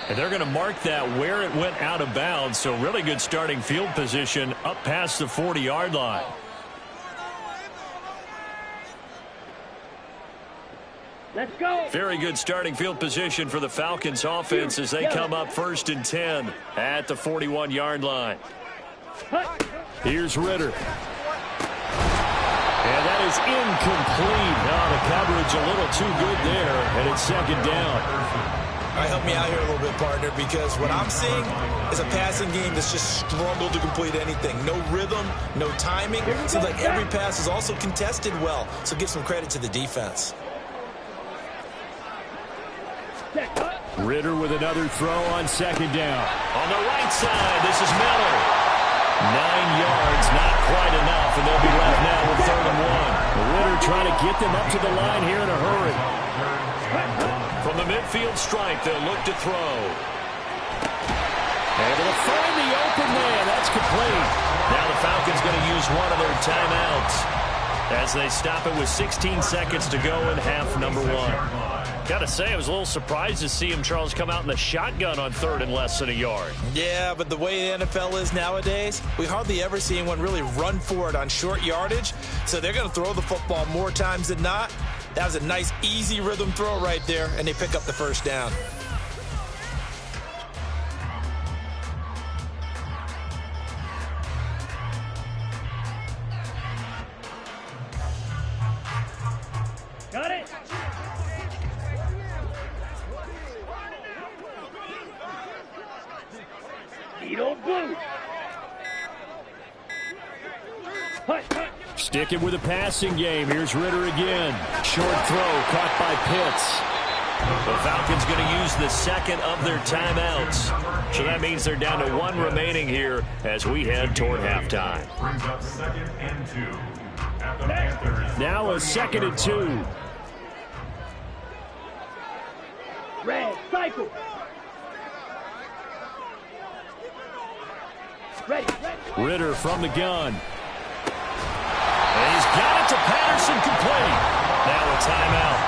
And they're going to mark that where it went out of bounds. So really good starting field position up past the 40-yard line. Let's go. Very good starting field position for the Falcons offense as they come up 1st and 10 at the 41-yard line. Here's Ridder. And that is incomplete. Now the coverage a little too good there, and it's 2nd down. All right, help me out here a little bit, partner, because what I'm seeing is a passing game that's just struggled to complete anything. No rhythm, no timing. It seems like every pass is also contested well, so give some credit to the defense. Ridder with another throw on 2nd down. On the right side, this is Miller. 9 yards, not quite enough, and they'll be left now with 3rd and 1. Ridder trying to get them up to the line here in a hurry. From the midfield stripe, they'll look to throw. Able to find the open man. That's complete. Now the Falcons going to use one of their timeouts as they stop it with 16 seconds to go in half number 1. Got to say, I was a little surprised to see him, Charles, come out in the shotgun on 3rd and less than a yard. Yeah, but the way the NFL is nowadays, we hardly ever see anyone really run for it on short yardage. So they're going to throw the football more times than not. That was a nice, easy rhythm throw right there, and they pick up the 1st down. Got it. Edo Blue. Sticking with a passing game. Here's Ridder again. Short throw caught by Pitts. The Falcons going to use the 2nd of their timeouts. So that means they're down to 1 remaining here as we head toward halftime. Brings up 2nd and 2. At the Panthers. Now a 2nd and 2. Red, cycle. Ready. Ridder from the gun. And he's got it to Patterson, complete. Now a timeout.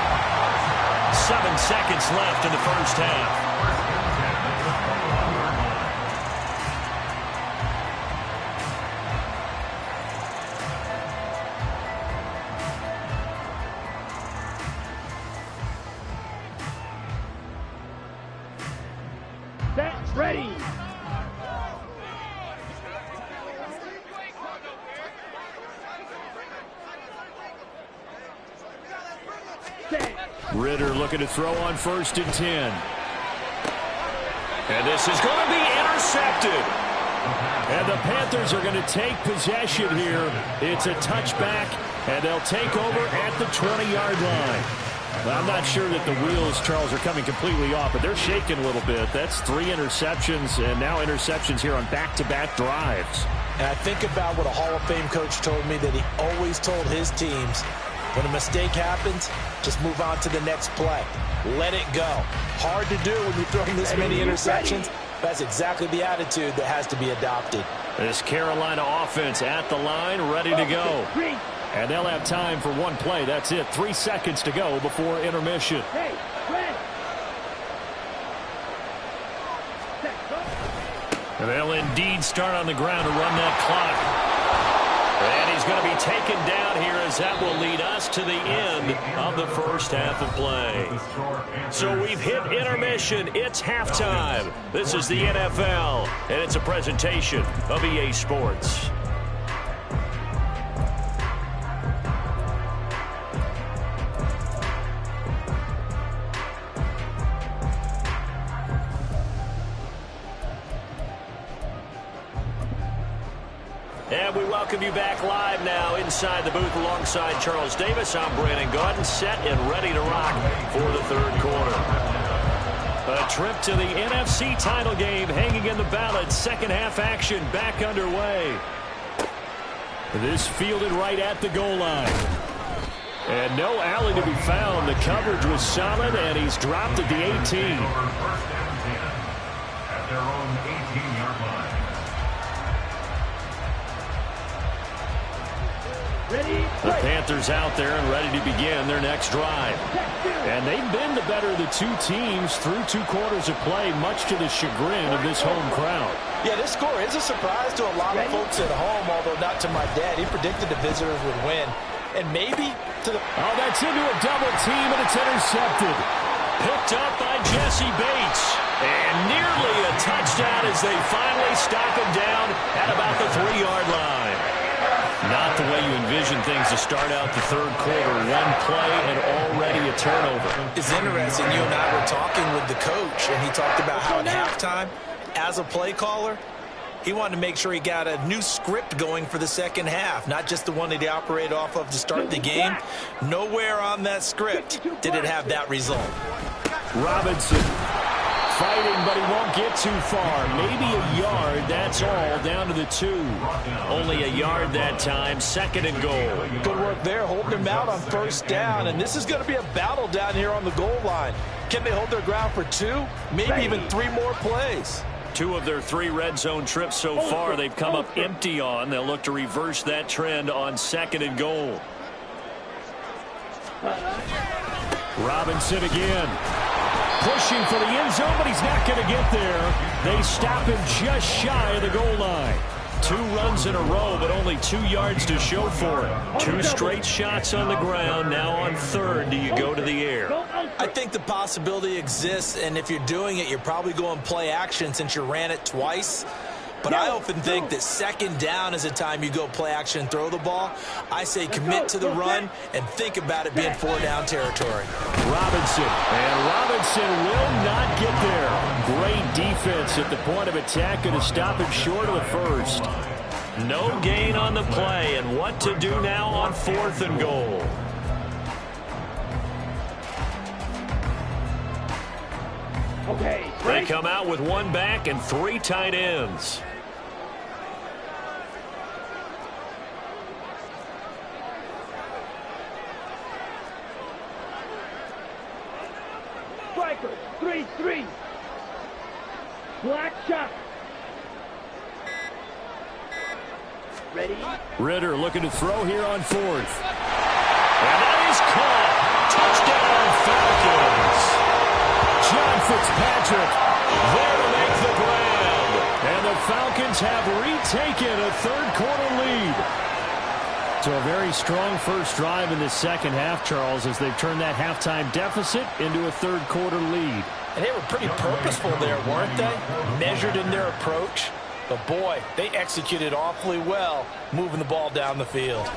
7 seconds left in the 1st half. Set, ready. Ridder looking to throw on 1st and 10. And this is going to be intercepted. And the Panthers are going to take possession here. It's a touchback, and they'll take over at the 20-yard line. Well, I'm not sure that the wheels, Charles, are coming completely off, but they're shaking a little bit. That's 3 interceptions, and now interceptions here on back-to-back drives. And I think about what a Hall of Fame coach told me, that he always told his teams, when a mistake happens, just move on to the next play. Let it go. Hard to do when you're throwing this many interceptions. That's exactly the attitude that has to be adopted. This Carolina offense at the line, ready to go. And they'll have time for 1 play. That's it. 3 seconds to go before intermission. And they'll indeed start on the ground to run that clock. And he's going to be taken down here as that will lead us to the end of the 1st half of play. So we've hit intermission. It's halftime. This is the NFL, and it's a presentation of EA Sports. And we welcome you back live now inside the booth alongside Charles Davis. I'm Brandon Gaudin, set and ready to rock for the 3rd quarter. A trip to the NFC title game hanging in the balance. 2nd half action back underway. This fielded right at the goal line. And no alley to be found. The coverage was solid, and he's dropped at the 18. At their own 18-yard line. Ready, The break. Panthers out there and ready to begin their next drive. And they've been the better of the two teams through 2 quarters of play, much to the chagrin of this home crowd. Yeah, this score is a surprise to a lot of folks at home, although not to my dad. He predicted the visitors would win. And maybe to the... Oh, that's into a double team, and it's intercepted. Picked up by Jesse Bates. And nearly a touchdown as they finally stop him down at about the 3-yard line. Not the way you envision things to start out the third quarter. One play and already a turnover. It's interesting. You and I were talking with the coach, and he talked about how at halftime, as a play caller, he wanted to make sure he got a new script going for the second half, not just the one that he operated off of to start the game. Nowhere on that script did it have that result. Robinson fighting, but he won't get too far. Maybe a yard, that's all, down to the 2. Only a yard that time, 2nd and goal. Good work there, holding him out on first down, and this is going to be a battle down here on the goal line. Can they hold their ground for 2, maybe even 3 more plays? 2 of their 3 red zone trips so far they've come up empty on. They'll look to reverse that trend on 2nd and goal. Robinson again. Pushing for the end zone, but he's not going to get there. They stop him just shy of the goal line. 2 runs in a row, but only 2 yards to show for it. 2 straight shots on the ground. Now on 3rd, do you go to the air? I think the possibility exists, and if you're doing it, you're probably going play action since you ran it twice. But I often think that 2nd down is the time you go play action and throw the ball. I say commit to the run and think about it being 4-down territory. Robinson, and Robinson will not get there. Great defense at the point of attack, going to stop him short of the first. No gain on the play, and what to do now on 4th and goal. Okay, They break. come out with 1 back and 3 tight ends. Striker, 3-3. Black shot. Ready? Ritter looking to throw here on 4th. And that is caught. Touchdown, Falcons. John Fitzpatrick There to make the grab. and the Falcons have retaken a 3rd quarter lead. So a very strong first drive in the second half, Charles, as they've turned that halftime deficit into a 3rd quarter lead. And they were pretty purposeful there, weren't they? Measured in their approach. But boy, they executed awfully well, moving the ball down the field.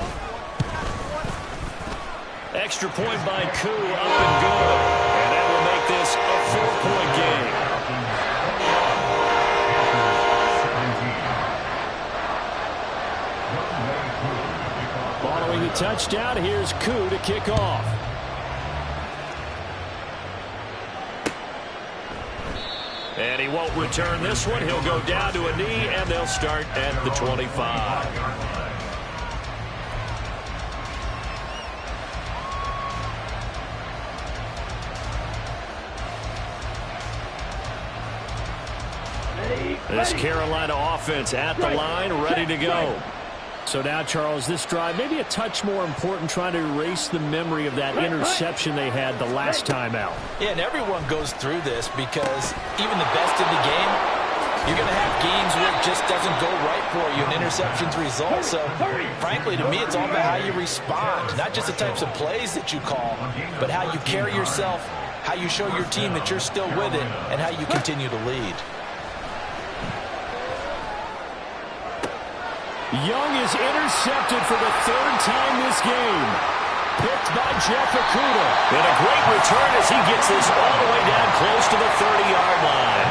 Extra point by Koo, up and good. And that will make this a 4-point game. Following the touchdown, here's Koo to kick off. And he won't return this one. He'll go down to a knee, and they'll start at the 25. This Carolina offense at the line, ready to go. So now, Charles, this drive maybe a touch more important, trying to erase the memory of that interception they had the last time out. Yeah, and everyone goes through this because even the best in the game, you're going to have games where it just doesn't go right for you, and interceptions result. So, frankly, to me, it's all about how you respond, not just the types of plays that you call, but how you carry yourself, how you show your team that you're still with it, and how you continue to lead. Young is intercepted for the 3rd time this game. Picked by Jeff Okudah. And a great return as he gets this all the way down close to the 30-yard line.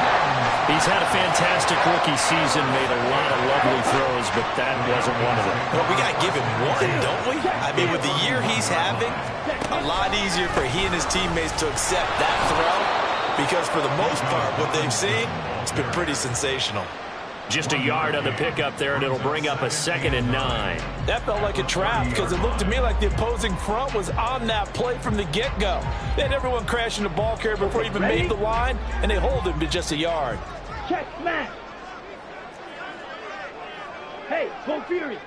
He's had a fantastic rookie season, made a lot of lovely throws, but that wasn't one of them. Well, we got to give him one, don't we? I mean, with the year he's having, a lot easier for he and his teammates to accept that throw because for the most part, what they've seen, it's been pretty sensational. Just a yard on the pickup there, and it'll bring up a 2nd and 9. That felt like a trap because it looked to me like the opposing front was on that play from the get-go. They had everyone crashing the ball carrier before he even made the line, and they hold him to just a yard. Check smash. Hey, go Fury.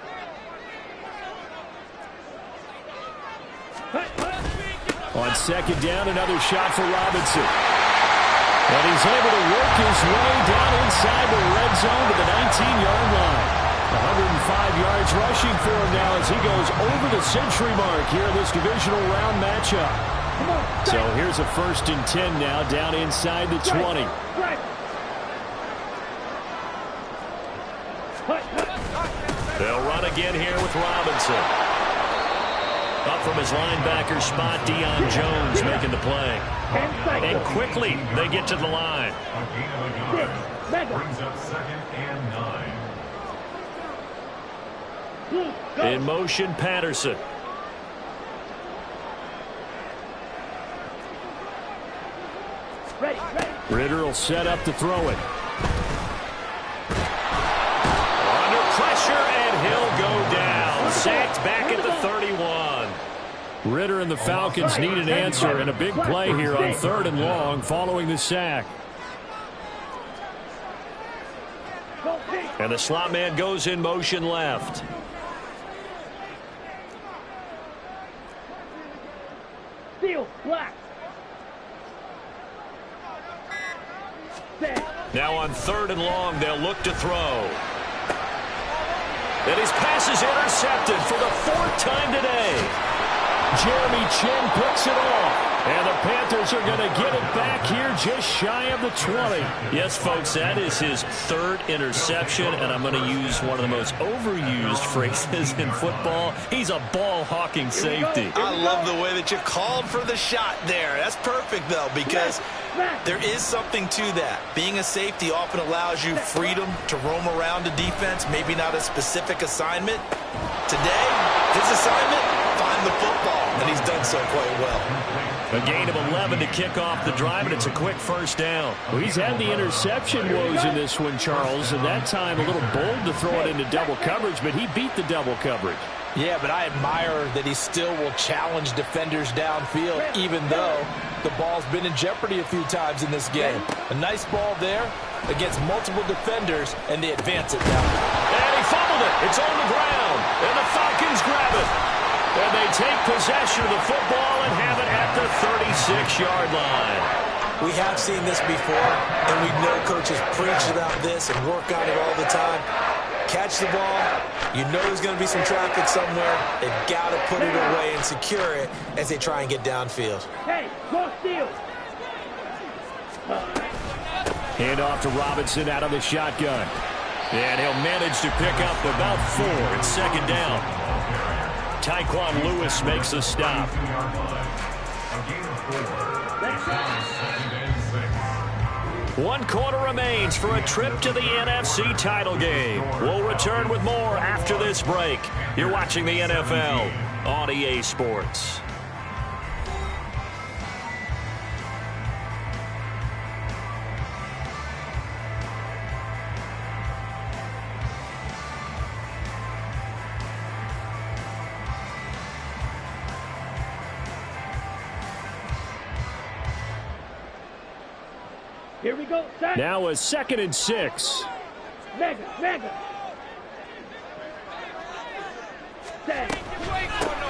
On second down, another shot for Robinson. And he's able to work his way down inside the red zone to the 19-yard line. 105 yards rushing for him now as he goes over the century mark here in this divisional round matchup. So here's a 1st and 10 now down inside the 20. They'll run again here with Robinson. Up from his linebacker spot, Deion Jones making the play. And quickly they get to the line. A gain of a yard. Brings up 2nd and 9. In motion, Patterson. Ritter will set up to throw it. Under pressure, and he'll go down. Sacked back at the 31. Ritter and the Falcons need an answer and a big play here on 3rd and long following the sack. And the slot man goes in motion left. Steal, black. Now on 3rd and long, they'll look to throw. And his pass is intercepted for the 4th time today. Jeremy Chinn picks it off. And the Panthers are going to get it back here just shy of the 20. Yes, folks, that is his 3rd interception, and I'm going to use one of the most overused phrases in football. He's a ball-hawking safety. I love the way that you called for the shot there. That's perfect, though, because there is something to that. Being a safety often allows you freedom to roam around the defense, maybe not a specific assignment. Today, his assignment, find the football, and he's done so quite well. A gain of 11 to kick off the drive, and it's a quick 1st down. Well, he's had the interception woes in this one, Charles, and that time a little bold to throw it into double coverage, but he beat the double coverage. Yeah, but I admire that he still will challenge defenders downfield, even though the ball's been in jeopardy a few times in this game. A nice ball there against multiple defenders, and they advance it down. And he fumbled it. It's on the ground, and the Falcons grab it. And they take possession of the football and have it at the 36-yard line. We have seen this before, and we know coaches preach about this and work on it all the time. Catch the ball. You know there's going to be some traffic somewhere. They've got to put it away and secure it as they try and get downfield. Hey, go steal. Hand off to Robinson out of the shotgun. And he'll manage to pick up about 4 at 2nd down. Tyquan Lewis makes a stop. A gain of 4. 2nd and 6. 1 quarter remains for a trip to the NFC title game. We'll return with more after this break. You're watching the NFL on EA Sports. Here we go. Set. Now a 2nd and 6. Mega. Set.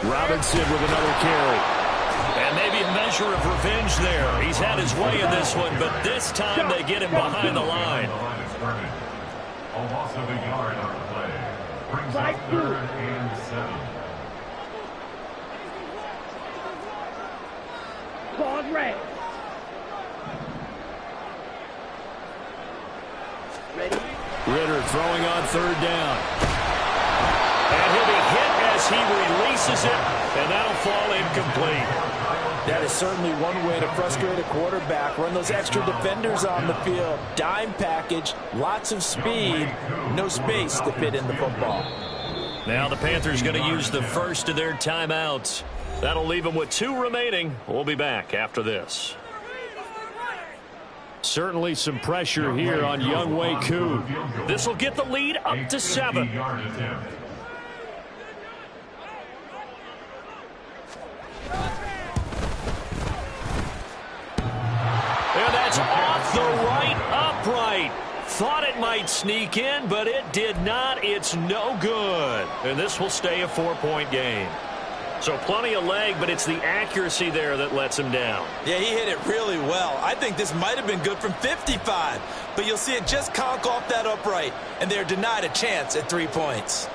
Robinson with another carry. And maybe a measure of revenge there. He's had his way in this one, but this time they get him behind the line. A loss of a yard on the play. Brings up 3rd and 7. Ball red. Ready? Ritter throwing on 3rd down. And he'll be hit as he releases it, and that'll fall incomplete. That is certainly one way to frustrate a quarterback. Run those extra defenders on the field. Dime package, lots of speed, no space to fit in the football. Now the Panthers going to use the first of their timeouts. That'll leave them with 2 remaining. We'll be back after this. Certainly some pressure here on Younghoe Koo. This will get the lead up to 7. And that's off the right upright. Thought it might sneak in, but it did not. It's no good. And this will stay a 4-point game. So plenty of leg, but it's the accuracy there that lets him down. Yeah, he hit it really well. I think this might have been good from 55, but you'll see it just conk off that upright, and they're denied a chance at 3 points.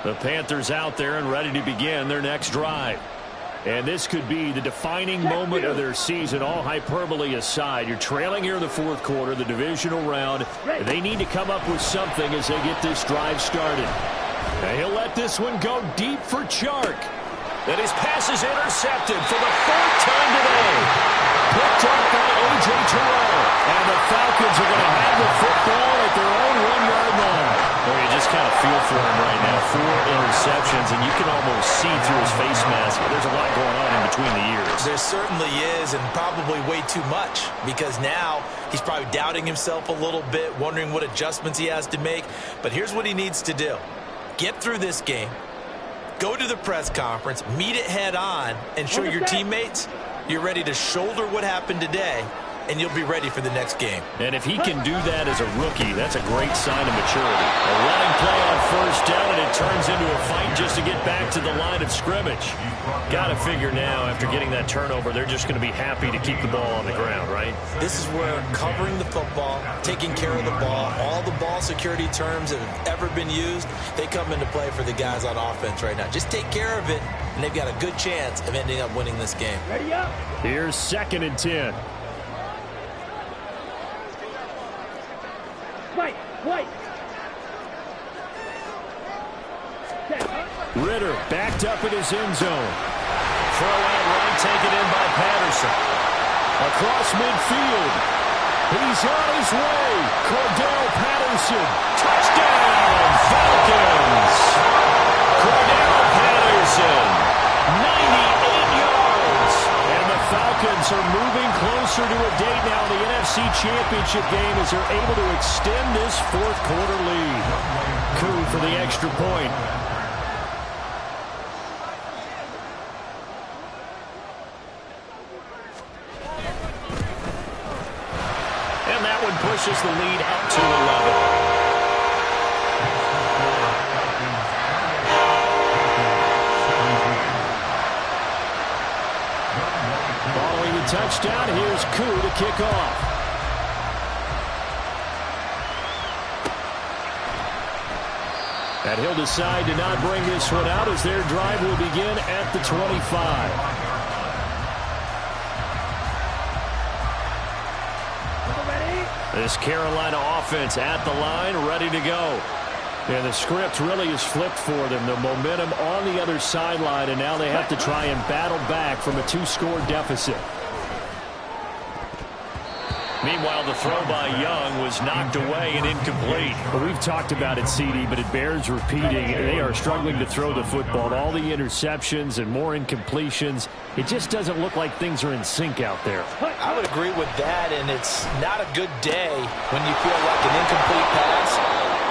The Panthers out there and ready to begin their next drive. And this could be the defining moment of their season, all hyperbole aside. You're trailing here in the fourth quarter, the divisional round. They need to come up with something as they get this drive started. And he'll let this one go deep for Chark. And his pass is intercepted for the fourth time today. Picked up by A.J. Terrell. And the Falcons are going to have the football at their own 1-yard line. Well, you just kind of feel for him right now. 4 interceptions, and you can almost see through his face mask. There's a lot going on in between the ears. There certainly is, and probably way too much, because now he's probably doubting himself a little bit, wondering what adjustments he has to make. But here's what he needs to do. Get through this game, go to the press conference, meet it head on, and show your teammates you're ready to shoulder what happened today, and you'll be ready for the next game. And if he can do that as a rookie, that's a great sign of maturity. A running play on first down, and it turns into a fight just to get back to the line of scrimmage. Got to figure now, after getting that turnover, they're just going to be happy to keep the ball on the ground, right? This is where covering the football, taking care of the ball, all the ball security terms that have ever been used, they come into play for the guys on offense right now. Just take care of it, and they've got a good chance of ending up winning this game. Ready up. Here's 2nd and 10. White. Ritter backed up in his end zone. Throw out right, taken in by Patterson. Across midfield. He's on his way. Cordell Patterson. Touchdown, Falcons! Cordell Patterson, 98 yards. And the Falcons are moving closer to a date now in the NFC Championship game as they're able to extend this fourth quarter lead. Koo for the extra point. And that one pushes the lead up to 11. Following the touchdown, here's Koo to kick off. And he'll decide to not bring this one out as their drive will begin at the 25. This Carolina offense at the line, ready to go. And the script really is flipped for them. The momentum on the other sideline, and now they have to try and battle back from a 2-score deficit. Meanwhile, the throw by Young was knocked away and incomplete. Well, we've talked about it, CD, but it bears repeating. They are struggling to throw the football. All the interceptions and more incompletions. It just doesn't look like things are in sync out there. I would agree with that, and it's not a good day when you feel like an incomplete pass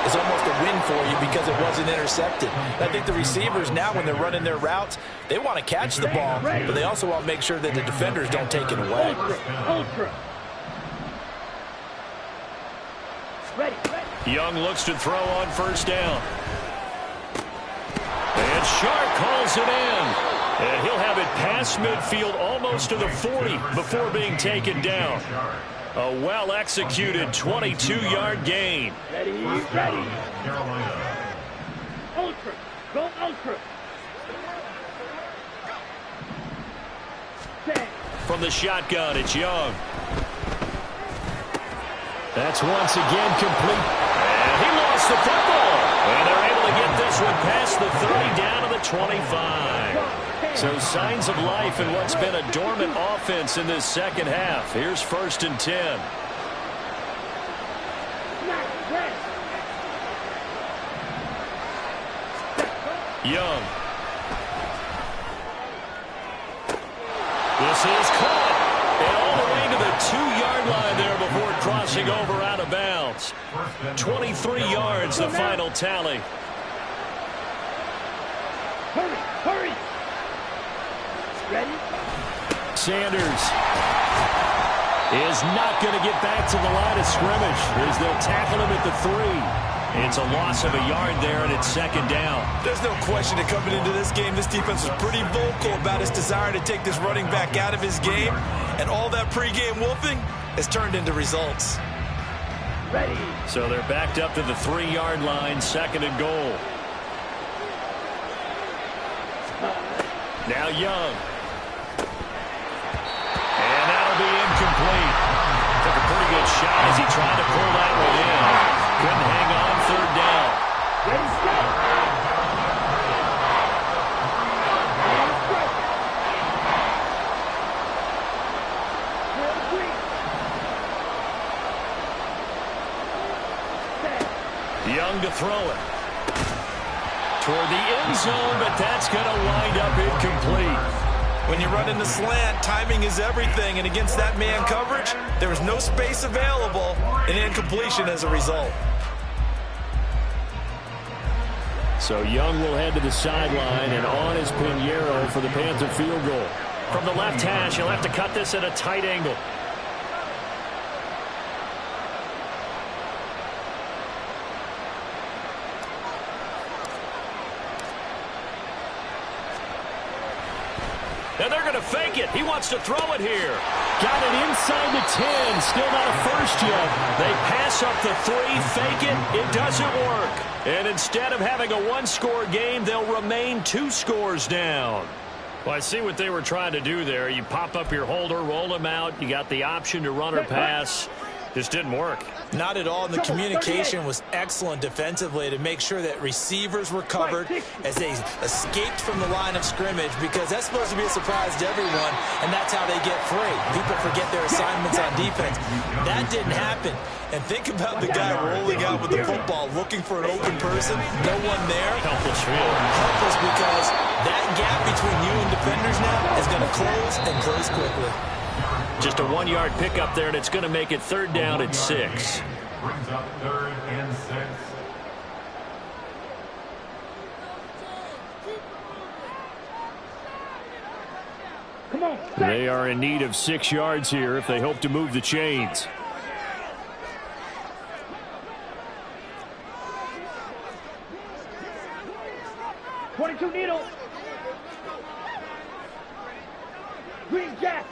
is almost a win for you because it wasn't intercepted. I think the receivers now, when they're running their routes, they want to catch the ball, but they also want to make sure that the defenders don't take it away. Ultra. Ready. Young looks to throw on first down. And Chark calls it in. And he'll have it past midfield almost to the 40 before being taken down. A well-executed 22-yard gain. Ready. Ultra. Go ultra. From the shotgun, it's Young. That's once again complete. And he lost the football. And they're able to get this one past the 30 down to the 25. So signs of life in what's been a dormant offense in this second half. Here's 1st and 10. Young. This is caught. And all the way to the 2-yard line there before crossing over out of bounds. 23 yards, the final tally. Hurry. Ready? Sanders is not going to get back to the line of scrimmage as they'll tackle him at the 3. It's a loss of a yard there, and it's second down. There's no question that coming into this game, this defense was pretty vocal about its desire to take this running back out of his game, and all that pregame wolfing has turned into results. Ready. So they're backed up to the 3-yard line, second and goal. Now Young. And that'll be incomplete. Took a pretty good shot as he tried to pull that one in. Couldn't hang on, third down. Ready, set. And strike. Set. Young to throw it. Toward the end zone, but that's going to wind up incomplete. When you run in the slant, timing is everything, and against that man coverage, there was no space available, and incompletion as a result. So Young will head to the sideline, and on is Pinheiro for the Panther field goal. From the left hash, he'll have to cut this at a tight angle. And they're going to fake it. He wants to throw it here. Got it inside the 10. Still not a first yet. They pass up the 3, fake it. It doesn't work. And instead of having a 1-score game, they'll remain 2 scores down. Well, I see what they were trying to do there. You pop up your holder, roll him out. You got the option to run or pass. Just didn't work. Not at all. And the communication was excellent defensively to make sure that receivers were covered as they escaped from the line of scrimmage, because that's supposed to be a surprise to everyone, and that's how they get free. People forget their assignments on defense. That didn't happen. And think about the guy rolling out with the football, looking for an open person, no one there. Helpless field. Helpless, because that gap between you and defenders now is going to close and close quickly. Just a 1-yard pickup there, and it's going to make it third down at 6. Brings up 3rd and 6. Come on. They are in need of 6 yards here if they hope to move the chains. .22 needle. Green jack.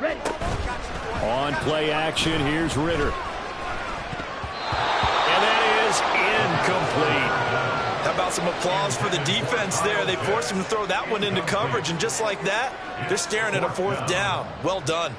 Ready. On play action, here's Ritter. And that is incomplete. How about some applause for the defense there? They forced him to throw that one into coverage, and just like that, they're staring at a 4th down. Well done.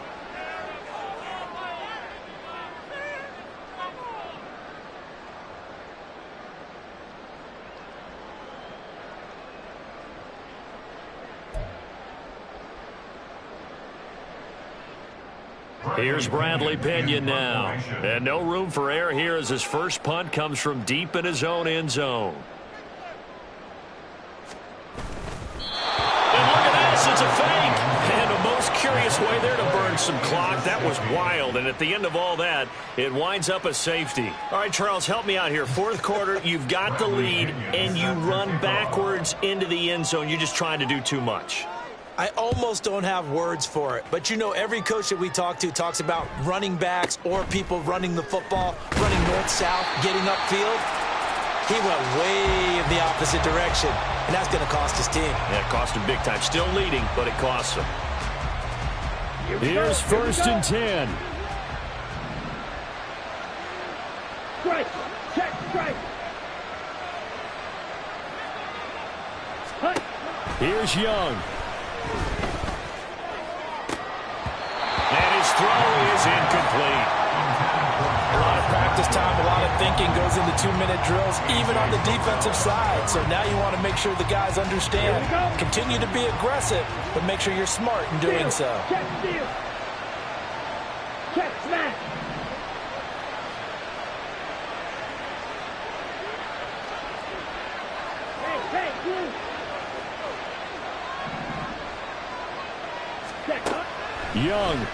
Here's Bradley Pinion now. And no room for error here as his first punt comes from deep in his own end zone. And look at this, it's a fake. And a most curious way there to burn some clock. That was wild. And at the end of all that, it winds up a safety. All right, Charles, help me out here. 4th quarter, you've got the lead, and you run backwards into the end zone. You're just trying to do too much. I almost don't have words for it. But, you know, every coach that we talk to talks about running backs or people running the football, running north-south, getting upfield. He went way in the opposite direction, and that's going to cost his team. Yeah, it cost him big time. Still leading, but it costs him. Here's 1st and 10. Strike. Check. Strike. Hunt. Here's Young. And his throw is incomplete. A lot of practice time, a lot of thinking goes into 2-minute drills, even on the defensive side. So now you want to make sure the guys understand. Continue to be aggressive, but make sure you're smart in doing so. Check steal. Check smash. Hey, blue. Check up. Young.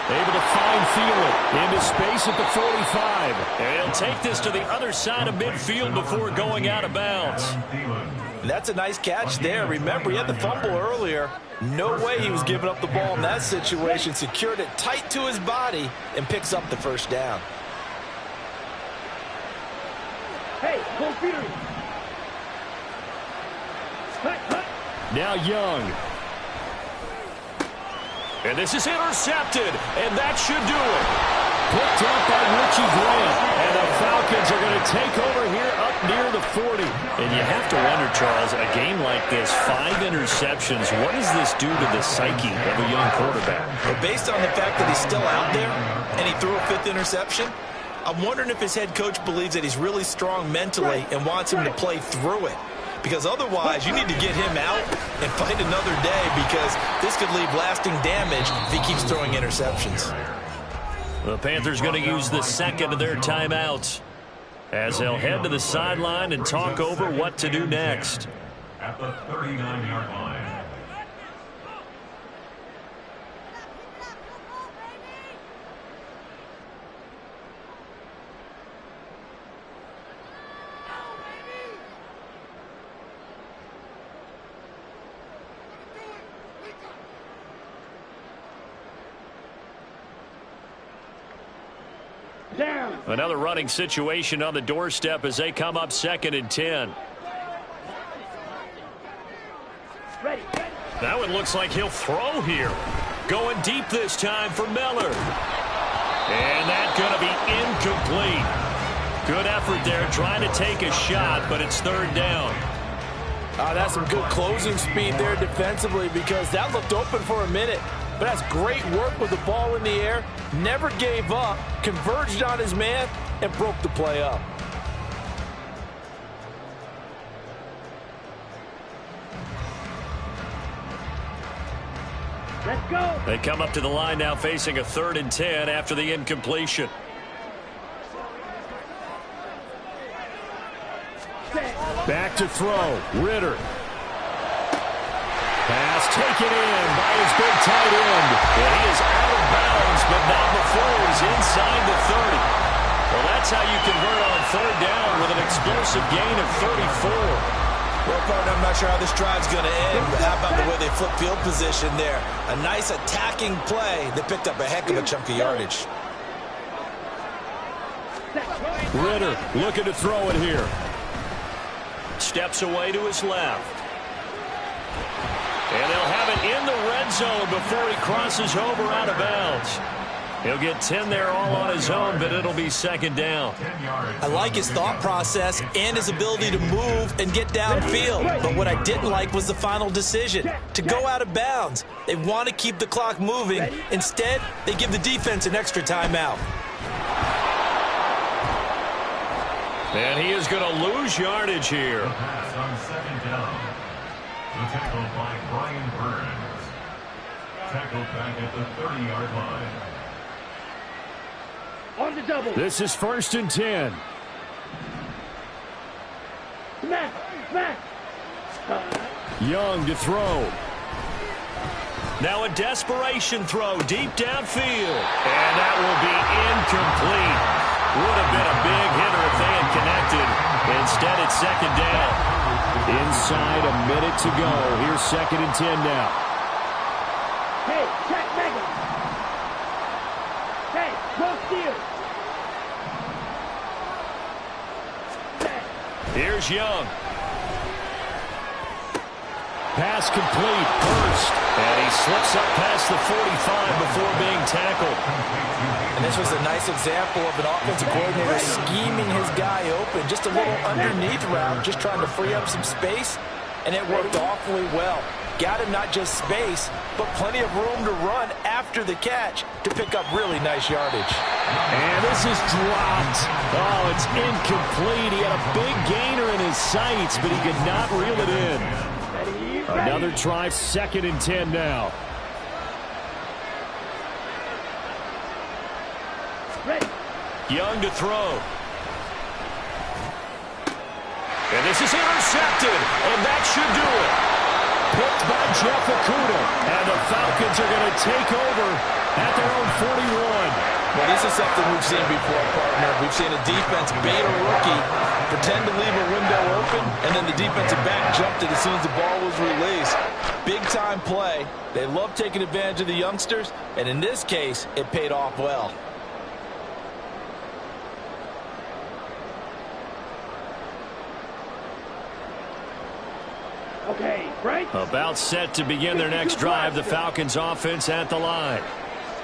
Able to find Thielen into space at the 45. And he'll take this to the other side of midfield before going out of bounds. And that's a nice catch there. Remember, he had the fumble earlier. No way he was giving up the ball in that situation. Secured it tight to his body and picks up the first down. Hey, go Fury. Now Young. And this is intercepted, and that should do it. Picked up by Richie Grant. And the Falcons are going to take over here up near the 40. And you have to wonder, Charles, a game like this, 5 interceptions, what does this do to the psyche of a young quarterback? But based on the fact that he's still out there and he threw a 5th interception, I'm wondering if his head coach believes that he's really strong mentally and wants him to play through it. Because otherwise, you need to get him out and fight another day, because this could leave lasting damage if he keeps throwing interceptions. The Panthers going to use the second of their timeouts as they'll head to the sideline and talk over what to do next. At the 39-yard line. Down. Another running situation on the doorstep as they come up 2nd and 10. Ready. That one looks like he'll throw here. Going deep this time for Miller. And that's going to be incomplete. Good effort there trying to take a shot, but it's 3rd down. That's some good closing speed there defensively, because that looked open for a minute. But that's great work with the ball in the air. Never gave up, converged on his man, and broke the play up. Let's go. They come up to the line now facing a 3rd and 10 after the incompletion. Back to throw. Ritter. Pass taken in by his big tight end. And he is out of bounds, but not before he's inside the 30. Well, that's how you convert on 3rd down with an explosive gain of 34. Well, partner, I'm not sure how this drive's going to end, but how about the way they flip field position there? A nice attacking play that picked up a heck of a chunk of yardage. Ritter looking to throw it here. Steps away to his left. And they'll have it in the red zone before he crosses over out of bounds. He'll get 10 there all on his own, but it'll be 2nd down. I like his thought process and his ability to move and get downfield. But what I didn't like was the final decision, to go out of bounds. They want to keep the clock moving. Instead, they give the defense an extra timeout. And he is going to lose yardage here. The pass on 2nd down. The tackle by Brian Burns. Tackled back at the 30-yard line. On the double. This is 1st and 10. Smack. Smack. Young to throw. Now a desperation throw deep downfield. And that will be incomplete. Would have been a big hitter if they had connected. Instead, it's 2nd down. Inside a minute to go. Here's 2nd and 10 now. Hey, check Megan. Hey, go steal. Here's Young. Pass complete. Hurst. And he slips up past the 45 before being tackled. And this was a nice example of an offensive coordinator scheming his guy open. Just a little underneath route, just trying to free up some space, and it worked awfully well. Got him not just space, but plenty of room to run after the catch to pick up really nice yardage. And this is dropped. Oh, it's incomplete. He had a big gainer in his sights, but he could not reel it in. Another try, 2nd and 10 now. Ready. Young to throw. And this is intercepted, and that should do it. Picked by Jeff Okudah. And the Falcons are going to take over at their own 41. Well, this is something we've seen before, partner. We've seen a defense bait a rookie, pretend to leave a window open, and then the defensive back jumped it as soon as the ball was released. Big-time play. They love taking advantage of the youngsters, and in this case, it paid off well. Okay, break. About set to begin their next drive, the Falcons offense at the line.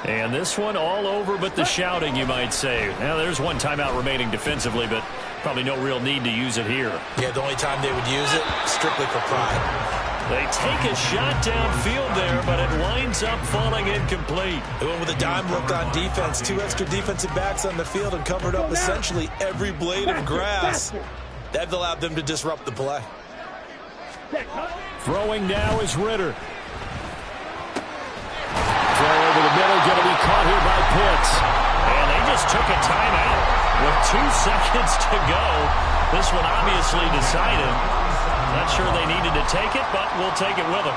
And this one all over but the shouting, you might say. Now, there's one timeout remaining defensively, but probably no real need to use it here. Yeah, the only time they would use it, strictly for pride. They take a shot downfield there, but it winds up falling incomplete. They went with a dime look on defense. 2 extra defensive backs on the field and covered up essentially every blade of grass. That allowed them to disrupt the play. Throwing now is Ritter. Throw over the middle, going to be caught here by Pitts. And they just took a timeout with 2 seconds to go. This one obviously decided. Not sure they needed to take it, but we'll take it with them.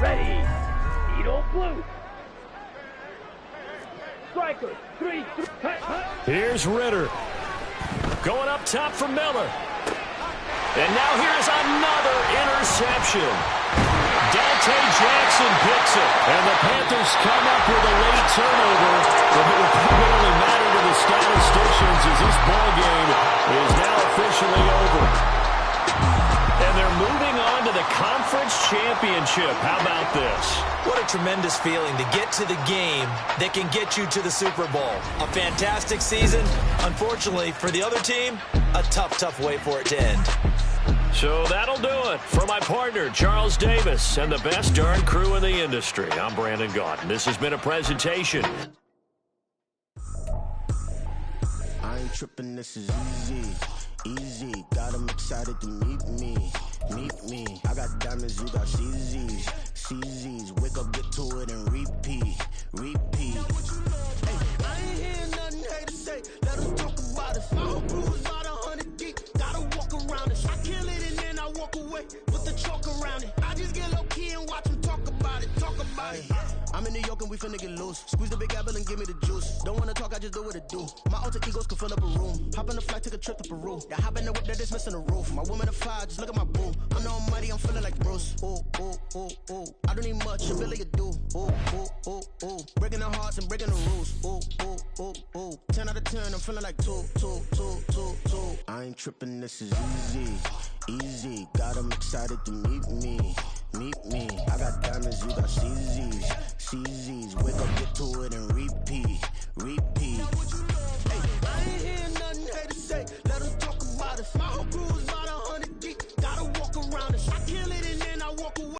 Ready. Edo blue. Striker. 3. Here's Ritter. Going up top for Miller. And now here's another interception. Dante Jackson picks it. And the Panthers come up with a late turnover. But it will probably matter to the statisticians as this ball game is now officially over. And they're moving on to the conference championship. How about this? What a tremendous feeling to get to the game that can get you to the Super Bowl. A fantastic season. Unfortunately, for the other team, a tough way for it to end. So that'll do it for my partner, Charles Davis, and the best darn crew in the industry. I'm Brandon Gaudin. This has been a presentation. I ain't tripping, this is easy. Got 'em excited to meet me. I got diamonds, you got CZs. Wake up, get to it, and repeat. Hey, I ain't hearing nothing haters say. Let them talk about it. All bruised about 100 deep. Gotta walk around it. I kill it and then I walk away with the chalk around it. I just get low key and watch them talk about it. I'm in New York and we finna get loose. Squeeze the big apple and give me the juice. Don't wanna talk, I just do what it do. My alter egos can fill up a room. Hop on the flight, take a trip to Peru. Yeah, hop in the whip that is missing the roof. My woman a 5, just look at my boo. I'm the almighty, I'm feeling like Bruce. Ooh. I don't need much, ability to do. Ooh. Breaking the hearts and breaking the rules. Ooh. 10 out of 10, I'm feeling like 2. I ain't tripping, this is easy. Got 'em excited to meet me. I got diamonds, you got CZs.